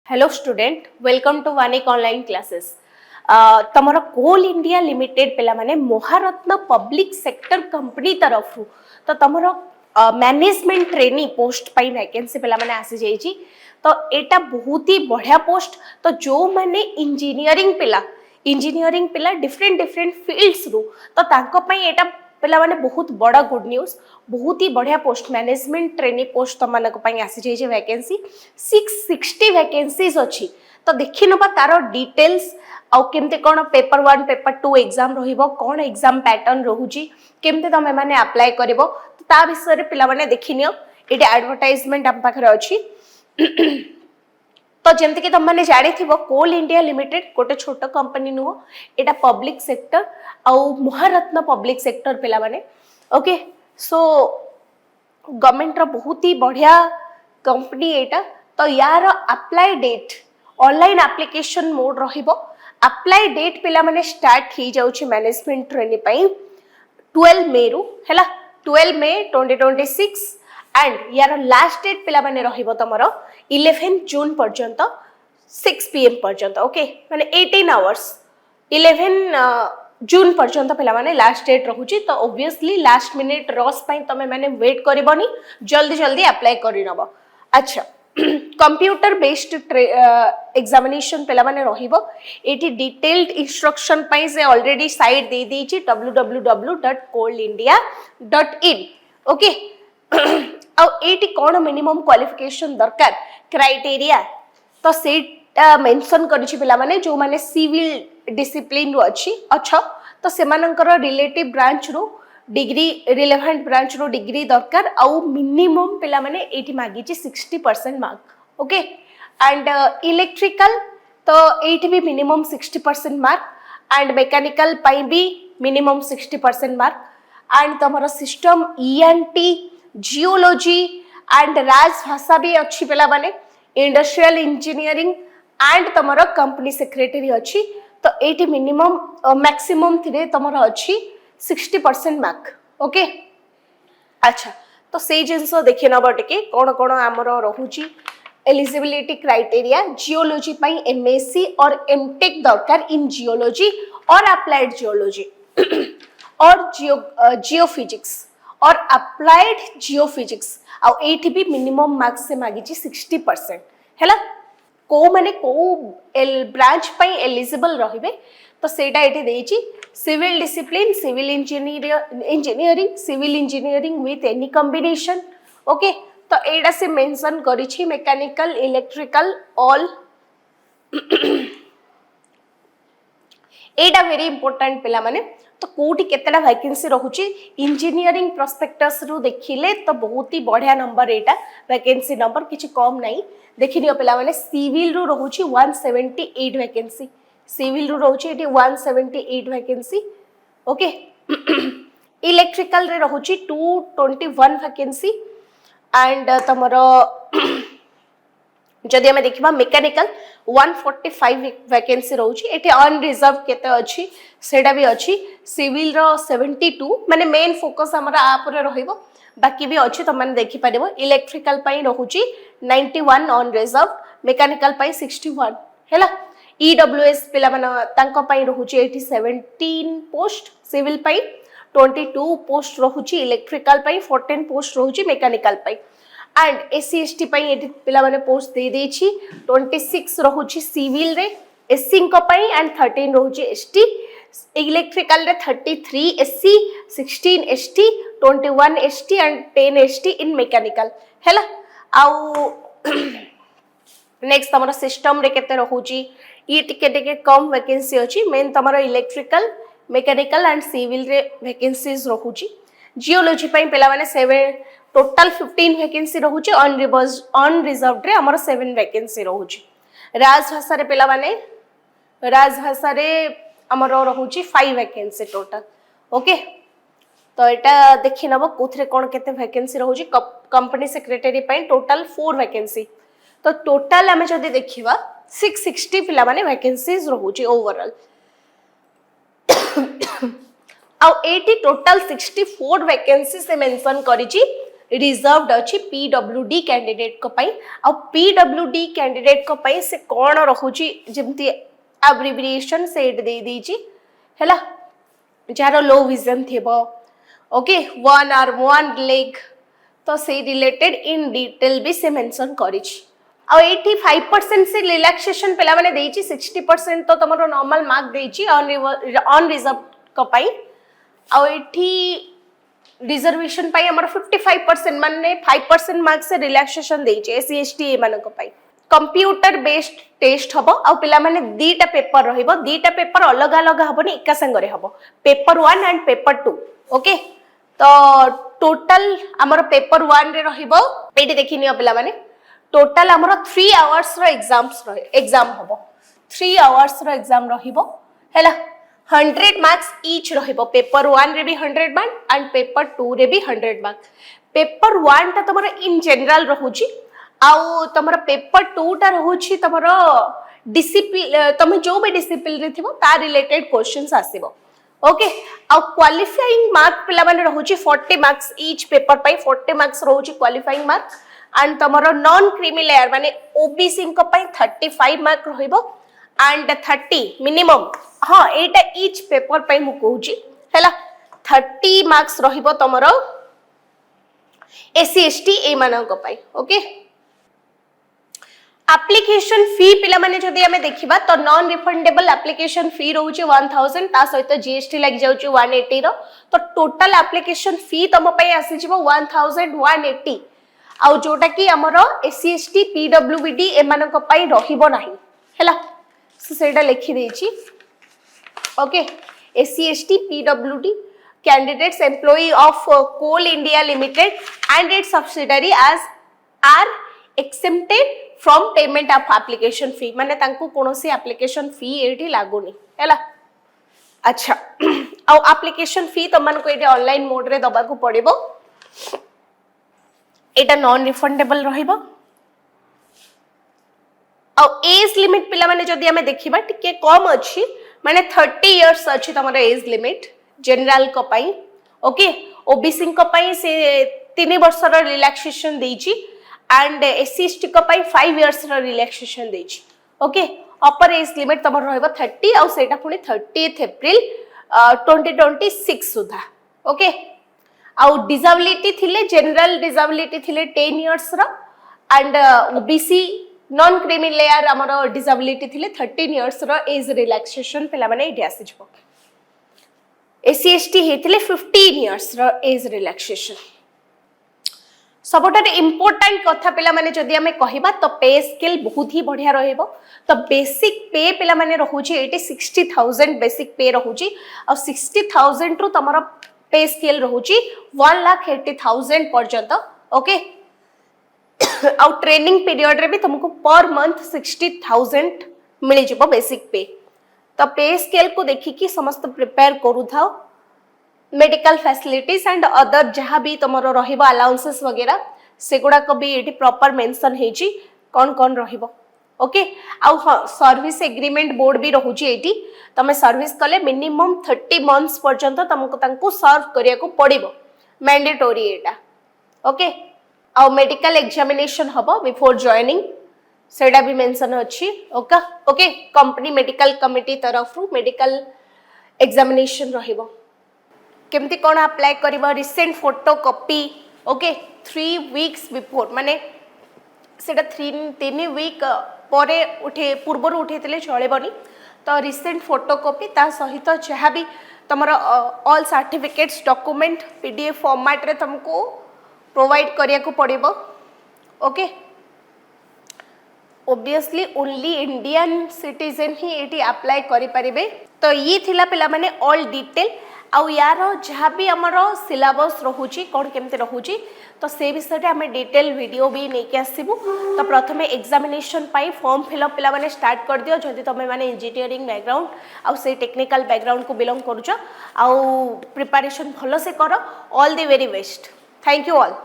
Hello student, welcome to Vanik online classes. तमर coal India limited पिला माने महारत्न पब्लिक सेक्टर कंपनी तरफ तो तमर मैनेजमेंट ट्रेनी पोस्ट पाई वैकेंसी पिला माने आसी जाईची। तो एटा बहुत ही बढ़िया पोस्ट। तो जो माने इंजीनियरिंग पिला डिफरेंट डिफरेंट फील्ड्स रु तो तांको पई एटा पिला माने बहुत बड़ा गुड न्यूज। बहुत ही बढ़िया पोस्ट मैनेजमेंट ट्रेनी पोस्ट तम मानक पई आसी जाईची वैकेंसी 660 वैकेंसीज अछि। तो देखि नबा तारो डिटेल्स आउ केमते कोन पेपर 1 पेपर 2 एग्जाम रहिबो, कोन एग्जाम पैटर्न रहुची, केमते तमे माने अप्लाई करबो, तो ता विषय रे पिला माने देखिनियो। एटे एडवर्टाइजमेंट हम पाखरे अछि। तो जमते कि तुम मैंने जानी थी कोल इंडिया लिमिटेड गोटे छोट कंपनी नुह, एटा पब्लिक सेक्टर आउ महारत्न पब्लिक सेक्टर पिला माने। ओके, सो गवर्नमेंट रो बहुत ही बढ़िया कंपनी एटा। तो यार apply date online application mode रहिबो। अप्लाई डेट पिला माने स्टार्ट ही जाउची मैनेजमेंट ट्रेनी पई 12 मे रु हैला, 12 मे 2026 एंड यार लास्ट डेट पिला माने रहिबो तमरो 11 जून पर्यंत 6 pm पर्यंत। ओके, माने 18 आवर्स 11 जून पर्यंत पिला माने लास्ट डेट रहुची। तो ऑब्वियसली लास्ट मिनिट रस पई तमे माने वेट करबनी, जल्दी जल्दी अप्लाई करि नबो। अच्छा, कंप्यूटर बेस्ड एग्जामिनेशन पिला माने रहिबो। एटी डिटेल्ड इंस्ट्रक्शन पई से ऑलरेडी साइट दे देची www.coalindia.in। ओके, आ एटी कोन मिनिमम क्वालिफिकेशन दरकार क्राइटेरिया तो सेटा मेंशन करिछि पिला माने जो माने सिविल डिसिप्लिन रो अछि। अच्छा, तो सेमानकर रिलेटिव ब्रांच रो डिग्री, रिलेवेंट ब्रांच रो डिग्री दरकार आउ मिनिमम पिला माने एटी मागिछि 60% मार्क। ओके, एंड इलेक्ट्रिकल तो एटी भी मिनिमम 60% मार्क एंड मैकेनिकल पई भी मिनिमम 60% मार्क एंड तमरो सिस्टम ईएनटी जियोलॉजी एंड राजभाषा भी अच्छी पिला माने, इंडस्ट्रियल इंजीनियरिंग एंड तमरो कंपनी सेक्रेटरी अच्छी। तो एटी मिनिमम मैक्सिमम थिरे तमरो अच्छी 60% मार्क। ओके, अच्छा, तो से जिनस देखि नबो टिके कोन कोन हमरो रहूची एलिजिबिलिटी क्राइटेरिया। जियोलॉजी पई एमएससी और एमटेक दरकार इन जियोलॉजी और अप्लाइड जियोलॉजी और जियोफिजिक्स और अप्लाइड जियोफिजिक्स आ एटी भी मिनिमम मार्क्स से मागिची 60% हैला। को माने को ब्रांच पई एलिजिबल रहिबे तो सेटा एटी देची civil discipline, civil engineering, civil engineering with any combination. Okay, तो एटा से मेंशन करिछि मैकेनिकल, इलेक्ट्रिकल ऑल। एटा वेरी इंपोर्टेंट पिला माने। तो कोठी केतेटा वैकेंसी रहूची इंजीनियरिंग प्रोस्पेक्टस रु देखिले तो बहुत ही बढ़िया नंबर एटा वैकेंसी नंबर किछि कम नाही। देखिनियो पिला माने सिविल रु रहूची 178 वैकेंसी, सिविल रु रहूची एटी 178 वैकेंसी। ओके, इलेक्ट्रिकल रे रहूची 221 वैकेंसी एंड तमरो जदि हमें देखिबा मैकेनिकल 145 वैकेंसी रहूची। एटी अनरिजर्व केते अछि सेटा भी अछि। सिविल रो 72 माने मेन फोकस हमरा आप रे रहिबो, बाकी भी अछि त माने देखि परिबो। इलेक्ट्रिकल पई रहूची 91 अनरिजर्व, मैकेनिकल पई 61 हैला। ईडब्ल्यूएस पिला माने तांको पई रहूची एटी 17 पोस्ट, सिविल पई 22 पोस्ट रहूची, इलेक्ट्रिकल पई 14 पोस्ट रहूची, मैकेनिकल पई एंड एससी एसटी पई एटी पिला माने पोस्ट दे देछि 26 रहूची सिविल रे एससी को पई एंड 13 रहूची एसटी। इलेक्ट्रिकल रे 33 SC, 16 ST, 21 ST and 10 ST in mechanical हैला। आउ नेक्स्ट तमरो सिस्टम रे केते रहूची ई टिके कम वैकेंसी अछि। मेन तमरो इलेक्ट्रिकल, मैकेनिकल एंड सिविल रे वैकेंसीज रहूची। जियोलॉजी पई पिला माने 7 टोटल 15 वैकेंसी रहूची, अनरिजर्वड रे हमर 7 वैकेंसी रहूची। राजभाषा रे पिला माने राजभाषा रे हमर रहूची 5 वैकेंसी टोटल। ओके, तो एटा देखि नबो कोथरे कोन केते वैकेंसी रहूची। कंपनी सेक्रेटरी पई टोटल 4 वैकेंसी। तो टोटल हमें जदि देखिबा 660 पिला माने वैकेंसीज रहूची ओवरऑल। आ एटी टोटल 64 वैकेंसी से मेंशन करिछि रिजर्वड अच्छी पीडब्ल्यूडी कैंडिडेट को पई आ पीडब्ल्यूडी कैंडिडेट को पई से कोन रहुची जेमती एब्रिविएशन सेट दे दीची हैला jar low vision Thebo okay one arm one leg तो से रिलेटेड इन डिटेल भी से मेंशन करिछि आ 85% से रिलैक्सेशन पेला माने देछि 60% तो तमरो नॉर्मल मार्क देछि ऑन रिजर्व को पई आ एठी रिजर्वेशन पाई हमर 55% माने 5% मार्क से रिलैक्सेशन देछि एससी एसटी मान को पाई कंप्यूटर बेस्ड टेस्ट हबो आ पिला माने दीटा पेपर रहिबो दीटा पेपर अलग अलग हबोनी एका संगरे हबो पेपर 1 एंड पेपर 2 ओके तो टोटल हमर पेपर 1 रे रहिबो एठी देखिनियो पिला माने टोटल हमर 3 आवर्स रो एग्जाम हबो 3 आवर्स रो एग्जाम रहिबो हैला 100 मार्क्स ईच रहिबो पेपर 1 रे भी 100 मार्क एंड पेपर 2 रे भी 100 मार्क पेपर 1 ता तमरो इन जनरल रहुची आउ तमरो पेपर 2 ता रहुची तमरो डिसिप्लिन तमे जो भी डिसिप्लिन रे थिबो ता रिलेटेड क्वेश्चंस आसीबो ओके आउ क्वालिफाइंग मार्क पिला माने रहुची 40 मार्क्स ईच पेपर पाई 40 मार्क्स रहुची क्वालिफाइंग मार्क एंड तमरो नॉन क्रीमी लेयर माने ओबीसी को पाई 35 मार्क रहिबो एंड 30 मिनिमम हां एटा ईच पेपर पाई मु कहूची हैला 30 मार्क्स रहिबो तमरो एससी एसटी ए मानन को पाई ओके एप्लीकेशन फी पिला माने जदी हमें देखिबा तो नॉन रिफंडेबल एप्लीकेशन फी रहउची 1000 ता सहित जीएसटी लाग जाउची 180 रो तो टोटल एप्लीकेशन फी तम पई आसी जिवो 1180 आउ जोटा कि हमरो एससी एसटी पीडब्ल्यूडी ए मानन को पाई रहिबो नाही हैला सो सेटा लिखि देछि okay SC ST PWD candidates employee of Coal India Limited and its subsidiary as are exempted from payment of application fee माने तांको कोनोसी application fee एठी लागोनी हैला अच्छा आ application fee तमन को एठी ऑनलाइन मोड रे दबा को पड़िबो एटा नॉन रिफंडेबल रहिबो आ एज लिमिट पिला माने जदी हमें देखिबा टिके कम अछि माने 30 इयर्स अछि तमरो एज लिमिट जनरल को पाई ओके ओबीसी को पाई से 3 वर्ष रो रिलैक्सेशन देछि एंड एससी एसटी को पाई 5 इयर्स रो रिलैक्सेशन देछि ओके अपर एज लिमिट तमर रहबो 30 और सेटा पुनी 30th अप्रैल 2026 सुधा ओके आउ डिसेबिलिटी थिले जनरल डिसेबिलिटी थिले 10 इयर्स रो and OBC non creamy layer हमरो डिसेबिलिटी थिले 13 इयर्स रो एज रिलैक्सेशन पिला माने इडी आसी जबो एससी एसटी हेतिले 15 इयर्स रो एज रिलैक्सेशन सबटा इंपोर्टेंट कथा पिला माने जदी हमें कहिबा तो पे स्केल बहुत ही बढ़िया रहइबो तो बेसिक पे पिला माने रहउची 60000 बेसिक पे रहउची और 60000 रु तमरो पे स्केल रहउची 180000 पर्यंत ओके और ट्रेनिंग पीरियड रे भी तुमको पर मंथ 60000 मिल जिवो बेसिक पे तो पे स्केल को देखि कि समस्त प्रिपेयर करू थाओ मेडिकल फैसिलिटीज एंड अदर जहाँ भी तमरो रहिबो अलाउंसेस वगैरह सेगुडा को भी एटी प्रॉपर मेंशन हेची कौन कौन रहिबो ओके आउ हां सर्विस एग्रीमेंट बोर्ड भी रहउची एटी तमे सर्विस कले मिनिमम 30 मंथ्स पर्यंत तुमको तांको सर्व करिया को पड़िबो मैंडेटरी एटा ओके आउ मेडिकल एग्जामिनेशन हबो बिफोर जॉइनिंग सेडा भी मेंशन अछि okay okay company medical committee तरफ रु मेडिकल एग्जामिनेशन रहिबो केमती कोन अप्लाई करबो recent photo copy okay 3 weeks before माने सेटा 3 वीक परे उठे पूर्वर उठेतले चलेबनी तो रिसेंट फोटो कॉपी ता सहित जहाँ भी तमरो all certificates document PDF format रे तुमको प्रोवाइड करिया को पड़िबो okay obviously only Indian citizen ही एटी अप्लाई करि परिबे तो ये थिला पिला माने ऑल डिटेल आउ यार जहाँ भी हमरो सिलेबस रहउची कोन केमते रहउची तो से विषय रे हमें डिटेल वीडियो भी नै के आसीबु तो प्रथमे एग्जामिनेशन पाई फॉर्म फिलअप पिला माने स्टार्ट कर दियो जदी तमे माने इंजीनियरिंग बैकग्राउंड आउ से टेक्निकल बैकग्राउंड को बिलोंग करूछ आउ प्रिपरेशन भलो से करो all the very best thank you all.